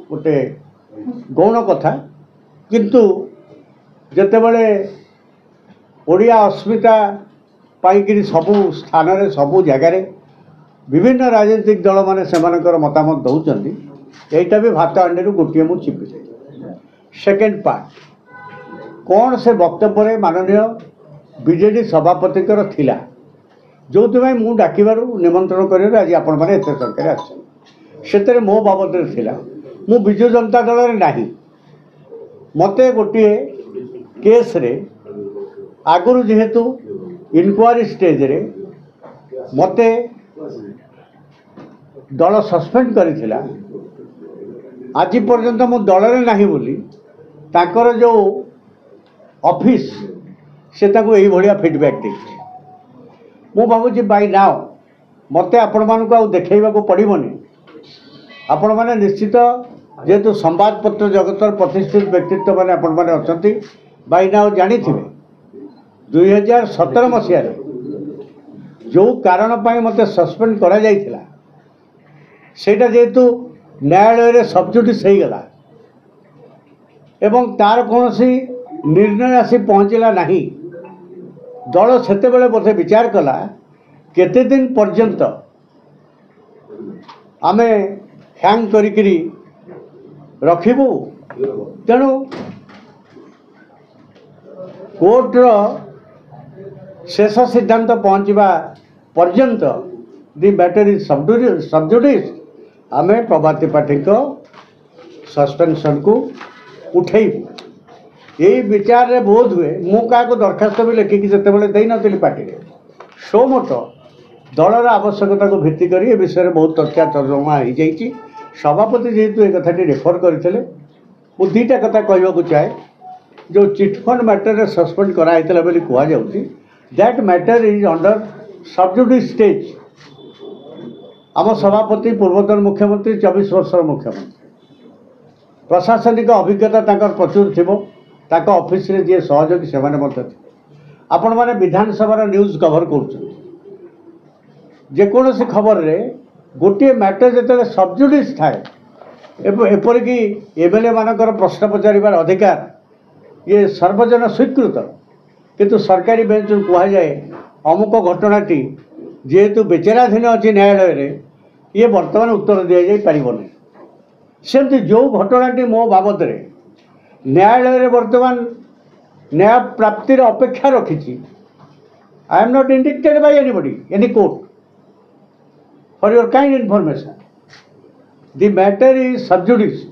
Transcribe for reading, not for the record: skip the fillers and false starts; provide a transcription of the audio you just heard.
गोटे गौण कथा किंतु जेतेबेले ओडिया अस्मिता पाइकरी सबू स्थान रे सबू जगार विभिन्न राजनीतिक दल माने सेमानकर मतामत दौरान यहीटा भी भात अंडे गोटे मुझे चिपी सेकेंड पार्ट कौन से वक्तव्य माननीय बीजेडी सभापति थिला जो मु डाकिबार निमंत्रण कर आज आपण मैंने एत संख्यार आसे मो बाबद थिला मु विजु जनता दल रे नाही मते गोटे केस रे आगुरु जेहेतु इनक्वारी स्टेज रे मते दल सस्पेंड करिथिला आज पर्यंत मो दल रे नाही बोली ताकर जो ऑफिस से ताको एही भलिया फीडबैक देछि मु भावुची बाय नाउ मते आपण मानक आ देखैबा को पड़िबोनी आपण माने निश्चित जेहेतु संवादपत्र जगतर प्रतिष्ठित व्यक्तित्व माने आपण माने अछंती बाय नाउ जानी थिबे 2017 मसिया रे जो कारण पाई मते सस्पेंड करा जाइथिला सेटा जेहेतु न्यायालय रे सब्जुडिस हो गला एवं तार कौन सी निर्णय आसी पहुँचला नहीं दल सेते बेले बोधे विचार कला केते दिन पर्यंत आमे हैंग करिकरी रखिबू तेणु कोर्टर शेष सिद्धांत पहुँचवा पर्यंत दि मैटर इज सबजुडिस आमे प्रभाती पाठी को सस्पेंशन को उठेबू यही विचार रे बोध हुए मु क्या दरखास्त भी लिखिकी जिते दे नी पार्टी सो मत दलर आवश्यकता को भित्ति कर विषय में बहुत चर्चा तर्जमा हो जाइए सभापति जेहेतु ये कथाटी रेफर करते मु दुईटा कथा कहवाक चाहे जो चिटफंड मैटर सस्पेंड कराइला बोली कहुच्छी that matter is under sub judice stage आम सभापति पूर्वतन मुख्यमंत्री 24 वर्षर मुख्यमंत्री प्रशासनिक अभिज्ञता तांकर प्रचुर थी ताक ऑफिस रे जे सहयोगी से आपण मैंने विधानसभा न्यूज कवर करोसी खबर रे गोटे मैटर जो सबजुडिस थाए एपरिक एमएलए मानकर प्रश्न पचार अधिकार ये सर्वजन स्वीकृत किंतु सरकारी बेंच कहुए अमुक घटनाटी जेहेतु विचाराधीन अच्छी न्यायालय रे ये बर्तमान उत्तर दि जाई पारिबनी सेमती जो घटनाटी मो बाबद रे न्यायालय रे वर्तमान न्याय प्राप्तिर अपेक्षा रखी I am not indicted by anybody any court for your kind information the matter is sub judice